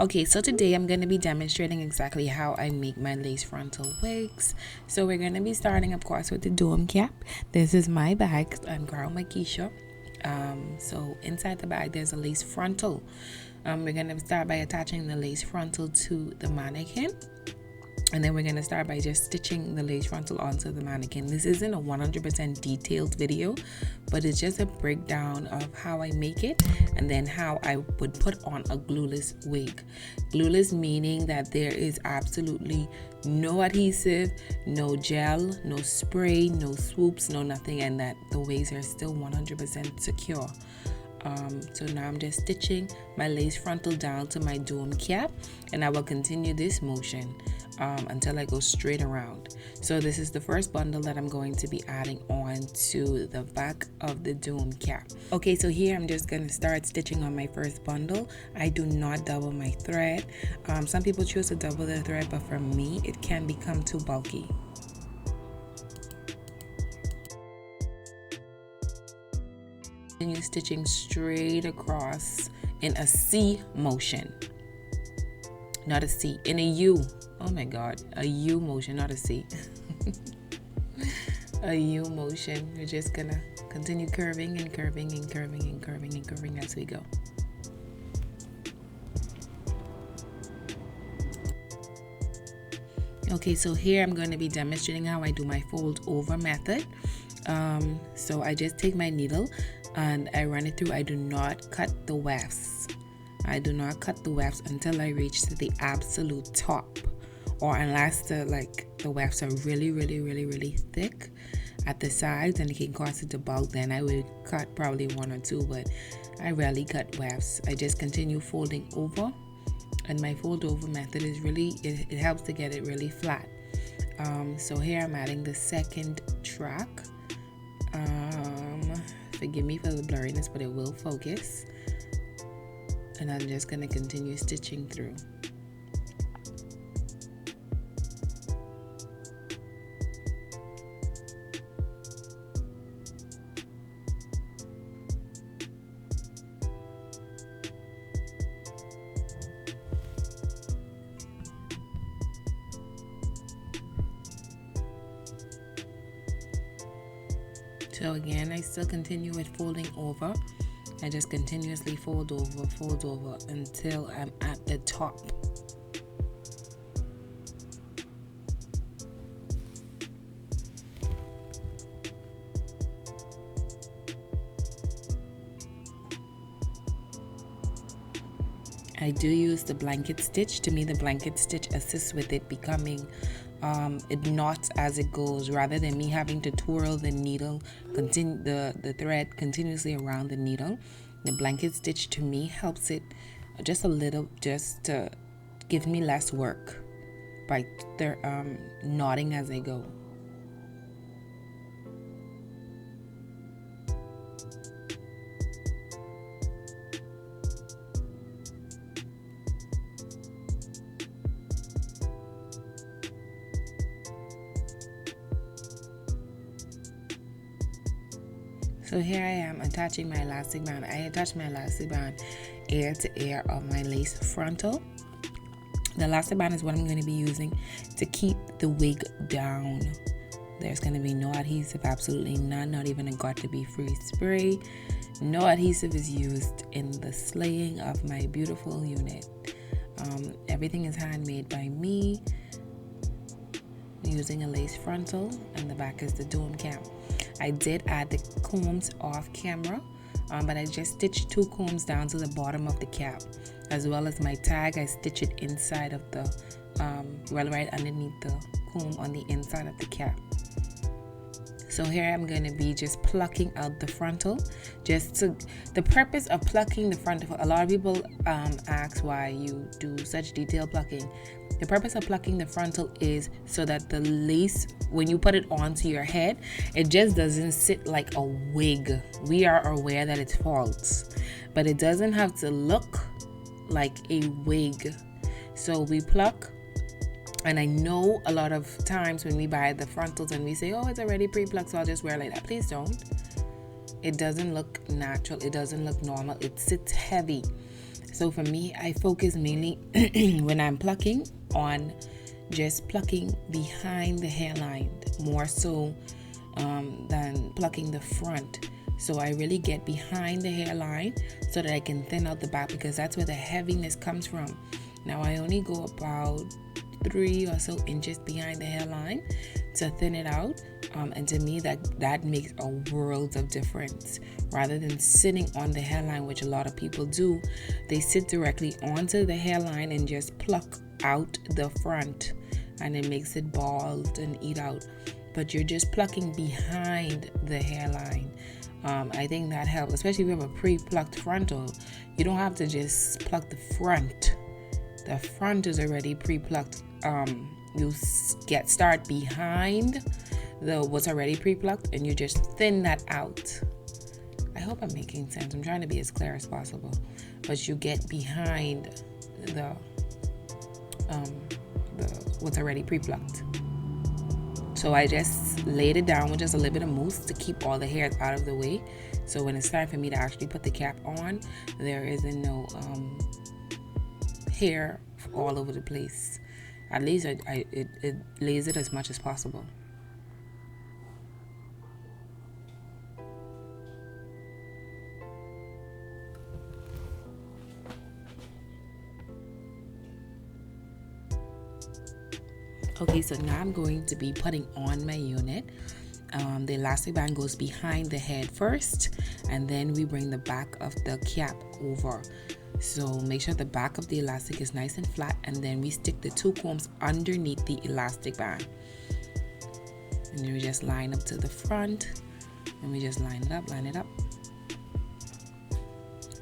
Okay, so today I'm going to be demonstrating exactly how I make my lace frontal wigs. So we're going to be starting, of course, with the dome cap. This is my bag. I'm Carl Makisha. So inside the bag, there's a lace frontal. We're going to start by attaching the lace frontal to the mannequin. And then we're going to start by just stitching the lace frontal onto the mannequin. This isn't a 100% detailed video, but it's just a breakdown of how I make it and then how I would put on a glueless wig. Glueless meaning that there is absolutely no adhesive, no gel, no spray, no swoops, no nothing, and that the wigs are still 100% secure. So now I'm just stitching my lace frontal down to my dome cap, and I will continue this motion until I go straight around. So this is the first bundle that I'm going to be adding on to the back of the dome cap. Okay, so here I'm just going to start stitching on my first bundle. I do not double my thread. Some people choose to double their thread, but for me it can become too bulky. Continue stitching straight across in a C motion, not a C, in a U. Oh my God, a U motion, not a C. A U motion. We're just gonna continue curving and curving and curving and curving and curving as we go. Okay, so here I'm going to be demonstrating how I do my fold over method. So I just take my needle and I run it through. I do not cut the wefts. I do not cut the wefts until I reach to the absolute top, or unless the wefts are really thick at the sides and it can cause it to bulk, then I will cut probably one or two, but I rarely cut wefts. I just continue folding over, and my fold over method is really, it helps to get it really flat. So here I'm adding the second track. Forgive me for the blurriness, but it will focus. And I'm just going to continue stitching through. So again, I still continue with folding over. I just continuously fold over until I'm at the top. I do use the blanket stitch. To me, the blanket stitch assists with it becoming it knots as it goes, rather than me having to twirl the needle, the thread continuously around the needle. The blanket stitch to me helps it just a little, just to give me less work by knotting as I go. So here I am attaching my elastic band. I attach my elastic band ear to ear of my lace frontal. The elastic band is what I'm going to be using to keep the wig down. There's going to be no adhesive, absolutely none, not even a got to be free spray. No adhesive is used in the slaying of my beautiful unit. Everything is handmade by me, using a lace frontal, and the back is the dome cap. I did add the combs off camera, but I just stitched 2 combs down to the bottom of the cap, as well as my tag. I stitch it inside of the right underneath the comb on the inside of the cap. So here I'm going to be just plucking out the frontal. The purpose of plucking the frontal, a lot of people ask why you do such detailed plucking. The purpose of plucking the frontal is so that the lace, when you put it onto your head, it just doesn't sit like a wig. We are aware that it's false, but it doesn't have to look like a wig. So we pluck, and I know a lot of times when we buy the frontals and we say, oh, it's already pre-plucked, so I'll just wear it like that. Please don't. It doesn't look natural. It doesn't look normal. It sits heavy. So for me, I focus mainly when I'm plucking on just plucking behind the hairline more so than plucking the front. So I really get behind the hairline so that I can thin out the back, because that's where the heaviness comes from. Now I only go about 3 or so inches behind the hairline to thin it out, and to me that makes a world of difference. Rather than sitting on the hairline, which a lot of people do, they sit directly onto the hairline and just pluck out the front, and it makes it bald and eat out. But you're just plucking behind the hairline. I think that helps, especially if you have a pre-plucked frontal. You don't have to just pluck the front. The front is already pre-plucked. You start behind the what's already pre-plucked, and you just thin that out. I hope I'm making sense. I'm trying to be as clear as possible. But you get behind the what's already pre-plucked. So I just laid it down with just a little bit of mousse to keep all the hairs out of the way. So when it's time for me to actually put the cap on, there isn't no hair all over the place. At least it lays it as much as possible. Okay, so now I'm going to be putting on my unit. The elastic band goes behind the head first, and then we bring the back of the cap over. So make sure the back of the elastic is nice and flat, and then we stick the 2 combs underneath the elastic band. And then we just line up to the front, and we just line it up.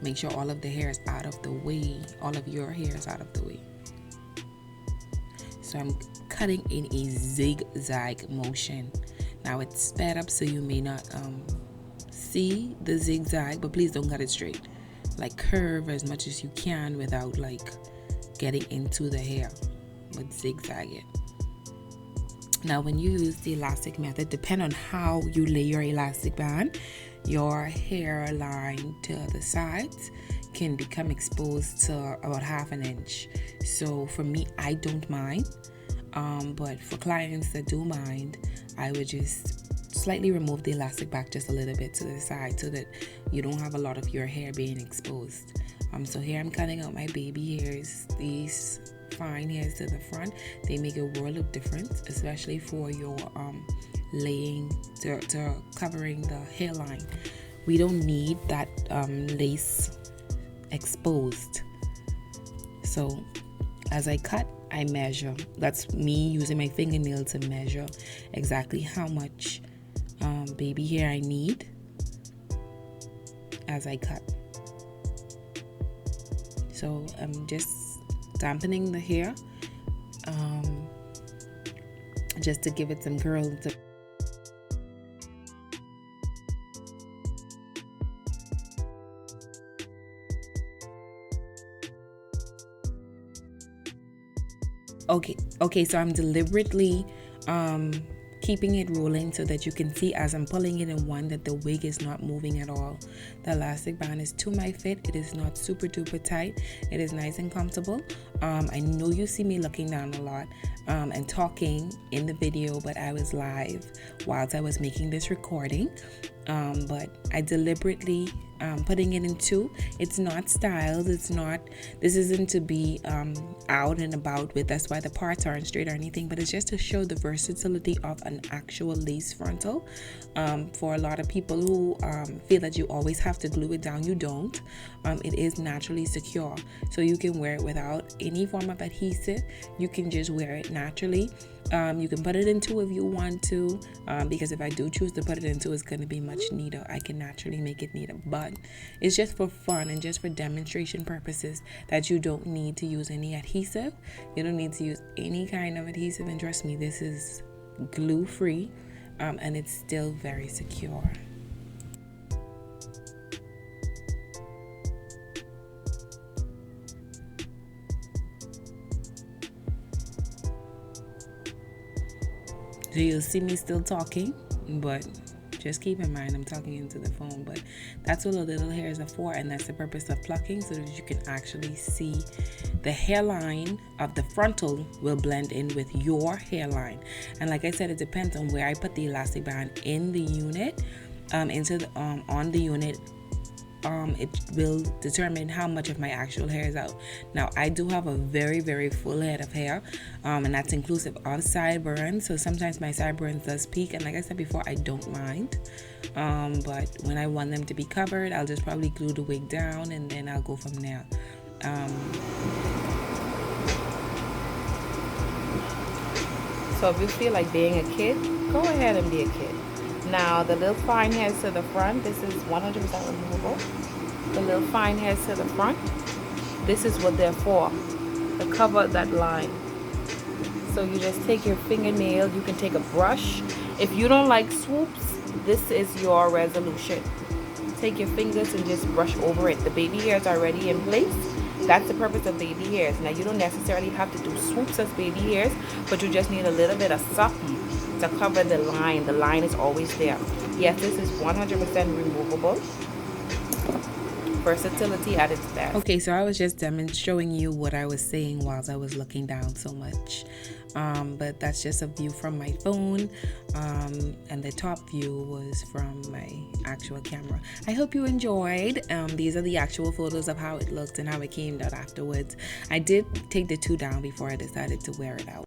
Make sure all of the hair is out of the way, all of your hair is out of the way. So I'm cutting in a zigzag motion. Now it's sped up, so you may not see the zigzag, but please don't cut it straight. Like curve as much as you can without like getting into the hair, but zigzag it. Now when you use the elastic method, depend on how you lay your elastic band, your hairline to the sides can become exposed to about 1/2 inch. So for me, I don't mind, but for clients that do mind, I would just slightly remove the elastic back just a little bit to the side so that you don't have a lot of your hair being exposed. So here I'm cutting out my baby hairs. These fine hairs to the front, they make a world of difference, especially for your laying to covering the hairline. We don't need that lace exposed. So as I cut, I measure. That's me using my fingernail to measure exactly how much baby hair I need as I cut. So I'm just dampening the hair just to give it some curl. Okay, so I'm deliberately keeping it rolling so that you can see as I'm pulling it in one that the wig is not moving at all. The elastic band is to my fit. It is not super duper tight. It is nice and comfortable. I know you see me looking down a lot and talking in the video, but I was live whilst I was making this recording. But I deliberately putting it in 2. It's not styled. This isn't to be out and about with. That's why the parts aren't straight or anything, but it's just to show the versatility of an actual lace frontal. For a lot of people who feel that you always have to glue it down, you don't. It is naturally secure, so you can wear it without any form of adhesive. You can just wear it naturally. You can put it in 2 if you want to, because if I do choose to put it in 2, it's going to be much neater. I can naturally make it neater, but it's just for fun and just for demonstration purposes that you don't need to use any adhesive. You don't need to use any kind of adhesive, and trust me, this is glue free, and it's still very secure. So you'll see me still talking, but Just keep in mind I'm talking into the phone, but that's what the little hairs are for, and that's the purpose of plucking, so that you can actually see the hairline of the frontal will blend in with your hairline. And like I said, it depends on where I put the elastic band in the unit, on the unit. It will determine how much of my actual hair is out. Now, I do have a very, very full head of hair, and that's inclusive of sideburns. So sometimes my sideburns does peak, and like I said before, I don't mind. But when I want them to be covered, I'll just probably glue the wig down, and then I'll go from there. So if you feel like being a kid, go ahead and be a kid. Now, the little fine hairs to the front, this is 100% removable. The little fine hairs to the front, this is what they're for, to cover that line. So you just take your fingernail, you can take a brush. If you don't like swoops, this is your resolution. Take your fingers and just brush over it. The baby hairs are already in place. That's the purpose of baby hairs. Now, you don't necessarily have to do swoops as baby hairs, but you just need a little bit of something to cover the line. The line is always there. Yes, this is 100% removable. Versatility at its best. Okay, so I was just showing you what I was saying whilst I was looking down so much. But that's just a view from my phone, and the top view was from my actual camera. I hope you enjoyed. These are the actual photos of how it looked and how it came out afterwards. I did take the two down before I decided to wear it out.